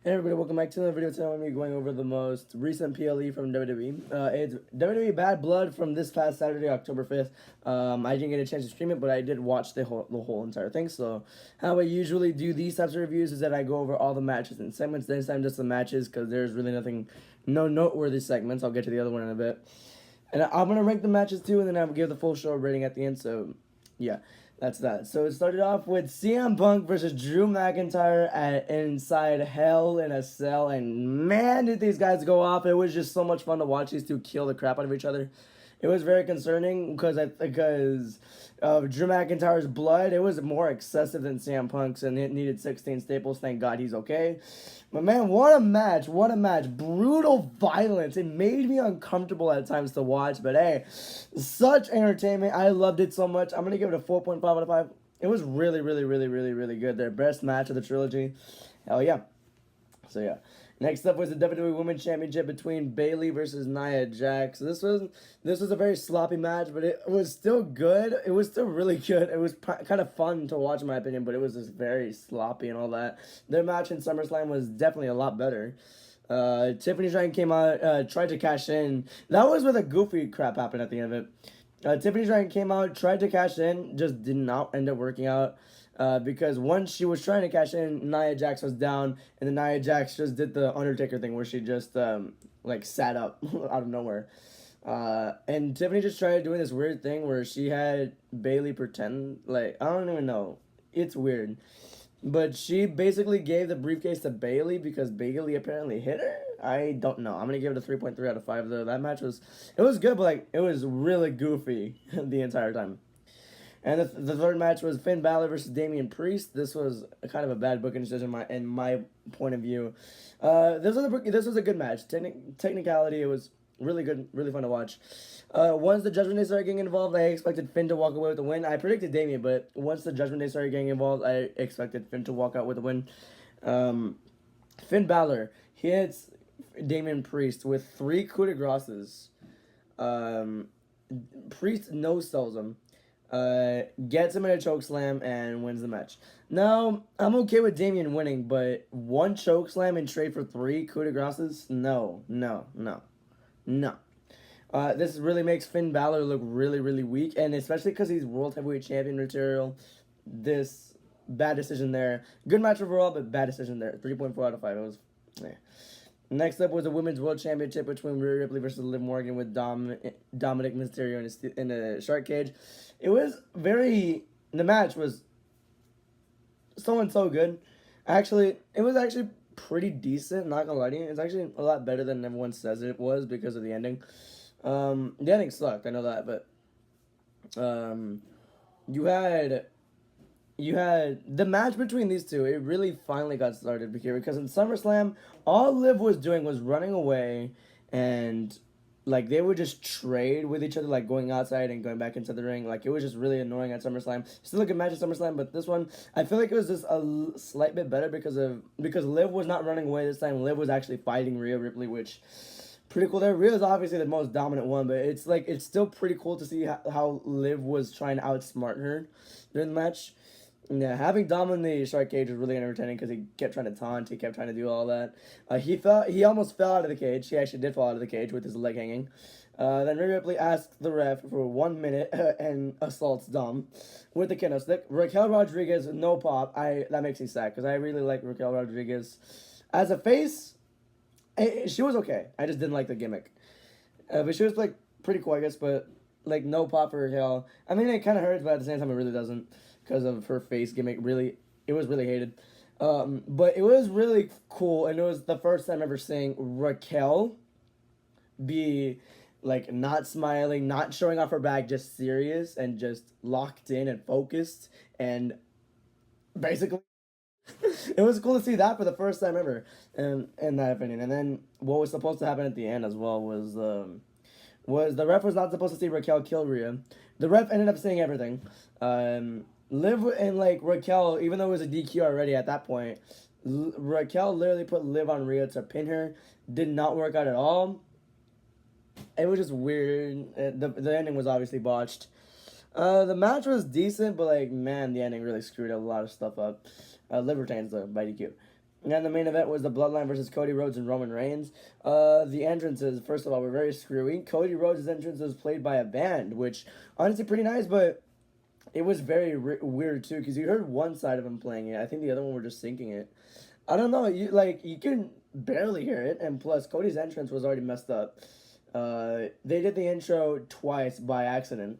Hey everybody, welcome back to another video. Today I'm going to be going over the most recent PLE from WWE. It's WWE Bad Blood from this past Saturday, October 5th. I didn't get a chance to stream it, but I did watch the whole entire thing. So how I usually do these types of reviews is that I go over all the matches and segments. This time just the matches because there's really no noteworthy segments. I'll get to the other one in a bit. And I'm going to rank the matches too, and then I'll give the full show rating at the end. So yeah. That's that. So it started off with CM Punk versus Drew McIntyre at Inside Hell in a Cell, and man, did these guys go off! It was just so much fun to watch these two kill the crap out of each other. It was very concerning because of Drew McIntyre's blood. It was more excessive than CM Punk's, and it needed 16 staples. Thank God he's okay. But man, what a match! What a match! Brutal violence. It made me uncomfortable at times to watch, but hey, such entertainment. I loved it so much. I'm gonna give it a 4.5 out of 5. It was really, really, really, really, really good. Their best match of the trilogy. Hell yeah. So yeah. Next up was the WWE Women's Championship between Bayley versus Nia Jax. This was a very sloppy match, but it was still good. It was still really good. It was kind of fun to watch, in my opinion, but it was just very sloppy and all that. Their match in SummerSlam was definitely a lot better. Tiffany Stratton came out, tried to cash in. That was where the goofy crap happened at the end of it. Tiffany Stratton came out, tried to cash in, just did not end up working out. Because once she was trying to cash in, Nia Jax was down, and then Nia Jax just did the Undertaker thing where she just like sat up out of nowhere. And Tiffany just tried doing this weird thing where she had Bayley pretend, like, I don't even know. It's weird. But she basically gave the briefcase to Bayley because Bayley apparently hit her. I don't know. I'm gonna give it a 3.3 out of 5 though. That match was good, but like it was really goofy the entire time. And the third match was Finn Balor versus Damian Priest. This was kind of a bad booking decision in my point of view. This was a good match. Technicality, it was really good, really fun to watch. Once the Judgment Day started getting involved, I expected Finn to walk away with the win. I predicted Damian, but once the Judgment Day started getting involved, I expected Finn to walk out with the win. Finn Balor hits Damian Priest with 3 coup de graces. Priest no-sells him. Gets him in a choke slam and wins the match. Now, I'm okay with Damian winning, but 1 choke slam and trade for 3 coup de graces? No. This really makes Finn Balor look really, really weak, and especially because he's World Heavyweight Champion material. This bad decision there. Good match overall, but bad decision there. 3.4 out of 5. It was, Next up was the Women's World Championship between Rhea Ripley versus Liv Morgan with Dominic Mysterio in a shark cage. It was the match was so good. Actually, it was actually pretty decent, not gonna lie to you. It's actually a lot better than everyone says it was because of the ending. The ending sucked, I know that, but you had the match between these two. It really finally got started because in SummerSlam, all Liv was doing was running away, and like they would just trade with each other, like going outside and going back into the ring. Like it was just really annoying at SummerSlam. Still a good match at SummerSlam, but this one I feel like it was just a slight bit better because Liv was not running away this time. Liv was actually fighting Rhea Ripley, which pretty cool there. Rhea's obviously the most dominant one, but it's still pretty cool to see how Liv was trying to outsmart her during the match. Yeah, having Dom in the shark cage was really entertaining because he kept trying to taunt, he kept trying to do all that. He almost fell out of the cage. He actually did fall out of the cage with his leg hanging. Then Rhea Ripley asked the ref for 1 minute and assaults Dom with the kendo stick. Raquel Rodriguez, no pop. That makes me sad because I really like Raquel Rodriguez as a face. She was okay. I just didn't like the gimmick, but she was like pretty cool, I guess. But like no pop for Raquel. I mean, it kind of hurts, but at the same time, it really doesn't. Because of her face gimmick, it was really hated. But it was really cool, and it was the first time ever seeing Raquel be, like, not smiling, not showing off her back, just serious, and just locked in and focused, and basically, it was cool to see that for the first time ever, in that opinion. And then, what was supposed to happen at the end as well was the ref was not supposed to see Raquel kill Rhea. The ref ended up saying everything. Liv and like Raquel, even though it was a DQ already at that point, Raquel literally put Liv on Rhea to pin her. Did not work out at all. It was just weird. The ending was obviously botched. The match was decent, but like man, the ending really screwed a lot of stuff up. Liv retains though by DQ. And then the main event was the Bloodline versus Cody Rhodes and Roman Reigns. The entrances, first of all, were very screwy. Cody Rhodes' entrance was played by a band, which honestly pretty nice, but it was very weird too because you heard one side of him playing it. I think the other one were just syncing it. I don't know. You can barely hear it, and plus Cody's entrance was already messed up. They did the intro twice by accident.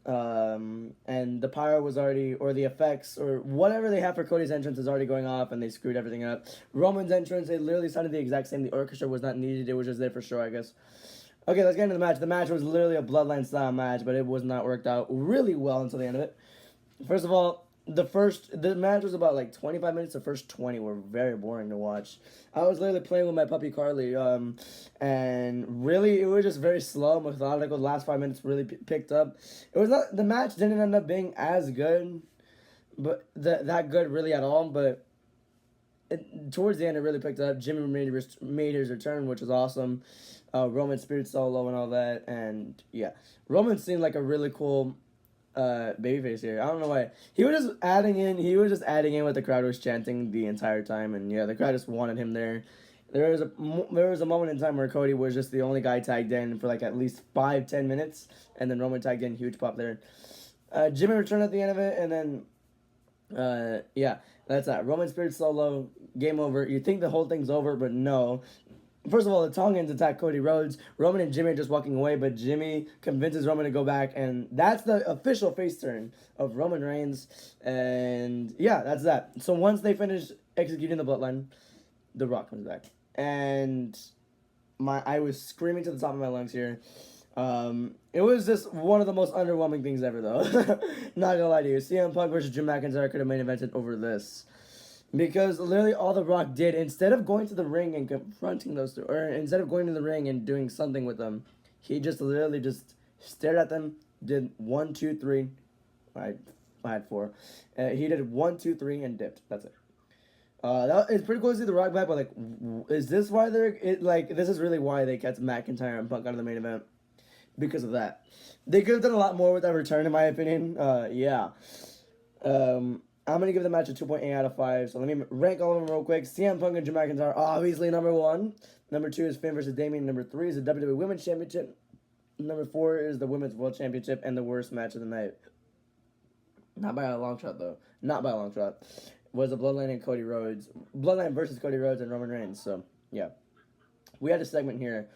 And the pyro was already, or the effects, or whatever they have for Cody's entrance is already going off, and they screwed everything up. Roman's entrance, it literally sounded the exact same. The orchestra was not needed. It was just there for show, I guess. Okay, let's get into the match. The match was literally a Bloodline style match, but it was not worked out really well until the end of it. First of all, the match was about like 25 minutes. The first 20 were very boring to watch. I was literally playing with my puppy Carly, and really it was just very slow, methodical. The last 5 minutes really picked up. It was not, the match didn't end up being as good, but that good really at all. But towards the end, it really picked up. Jimmy made his return, which was awesome. Roman Spirit solo and all that, and yeah, Roman seemed like a really cool babyface here. I don't know why. He was just adding in what the crowd was chanting the entire time, and yeah, the crowd just wanted him there. There was a moment in time where Cody was just the only guy tagged in for like at least 5-10 minutes, and then Roman tagged in, huge pop there. Jimmy returned at the end of it, and then yeah, that's that. Roman Spirit solo, game over. You think the whole thing's over, but no. First of all, the Tongans attack Cody Rhodes. Roman and Jimmy are just walking away, but Jimmy convinces Roman to go back, and that's the official face turn of Roman Reigns. And yeah, that's that. So once they finish executing the Bloodline, The Rock comes back, and I was screaming to the top of my lungs here. It was just one of the most underwhelming things ever, though. Not gonna lie to you, CM Punk versus Drew McIntyre could have main evented over this. Because literally all The Rock did, instead of going to the ring and confronting those two, or instead of going to the ring and doing something with them, he just literally just stared at them, did 1, 2, 3. I had 4. He did 1, 2, 3 and dipped. That's it. It's pretty cool to see The Rock back, but like, is this why this is really why they kept McIntyre and Punk out of the main event? Because of that. They could have done a lot more with that return, in my opinion. Yeah. I'm going to give the match a 2.8 out of 5. So let me rank all of them real quick. CM Punk and Drew McIntyre, obviously number 1. Number 2 is Finn versus Damien. Number 3 is the WWE Women's Championship. Number 4 is the Women's World Championship and the worst match of the night. Not by a long shot, though. Not by a long shot. Was the Bloodline and Cody Rhodes. Bloodline versus Cody Rhodes and Roman Reigns. So, yeah. We had a segment here,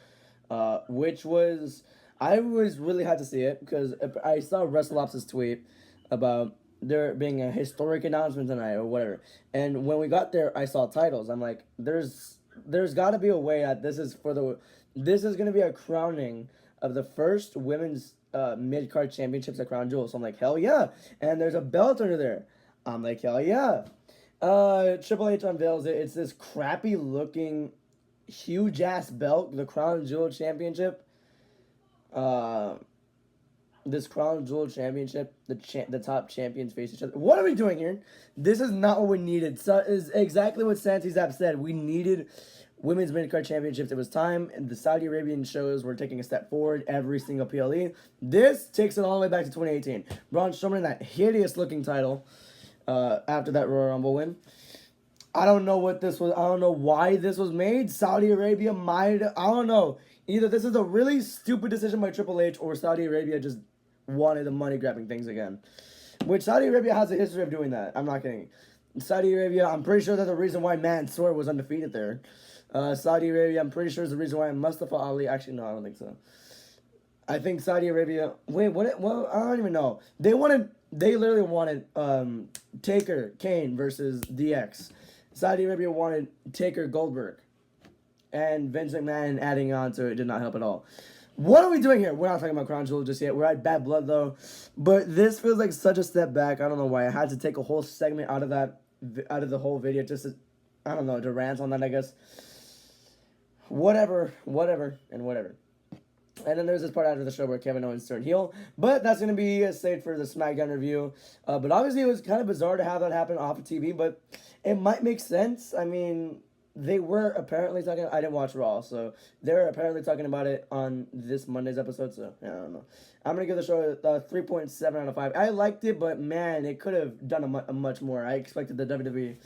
which was... I was really had to see it because I saw WrestleOps' tweet about there being a historic announcement tonight or whatever. And when we got there, I saw titles. I'm like, there's got to be a way that this is going to be a crowning of the first women's mid-card championships at Crown Jewel. So I'm like, hell yeah. And there's a belt under there. I'm like, hell yeah. Triple H unveils it. It's this crappy looking, huge ass belt, the Crown Jewel Championship. This Crown Jewel Championship, the top champions face each other. What are we doing here? This is not what we needed. So is exactly what Santi Zap said. We needed women's mid-card championships. It was time, and the Saudi Arabian shows were taking a step forward every single PLE. This takes it all the way back to 2018. Braun Strowman in that hideous-looking title after that Royal Rumble win. I don't know what this was. I don't know why this was made. Saudi Arabia might... I don't know. Either this is a really stupid decision by Triple H, or Saudi Arabia just wanted the money-grabbing things again. Which Saudi Arabia has a history of doing that. I'm not kidding. Saudi Arabia, I'm pretty sure that's the reason why Mansoor was undefeated there. Saudi Arabia, I'm pretty sure is the reason why Mustafa Ali... Actually, no, I don't think so. I think Saudi Arabia... Wait, what? Well, I don't even know. They literally wanted Taker, Kane versus DX. Saudi Arabia wanted Taker, Goldberg. And Vince McMahon adding on to it did not help at all. What are we doing here? We're not talking about Crown Jewel just yet. We're at Bad Blood, though. But this feels like such a step back. I don't know why. I had to take a whole segment out of the whole video just to, I don't know, to rant on that, I guess. Whatever. And then there's this part after the show where Kevin Owens turned heel. But that's going to be saved for the SmackDown review. But obviously it was kind of bizarre to have that happen off of TV. But it might make sense. I mean... They were apparently talking... I didn't watch Raw, so they were apparently talking about it on this Monday's episode, so yeah, I don't know. I'm going to give the show a 3.7 out of 5. I liked it, but man, it could have done a much more. I expected the WWE...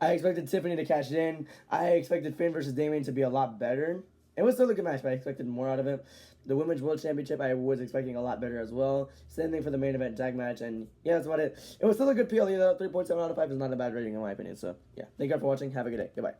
I expected Tiffany to cash it in. I expected Finn versus Damien to be a lot better. It was still a good match, but I expected more out of it. The Women's World Championship, I was expecting a lot better as well. Same thing for the main event tag match, and yeah, that's about it. It was still a good PLE though. 3.7 out of 5 is not a bad rating in my opinion. So yeah, thank you guys for watching. Have a good day. Goodbye.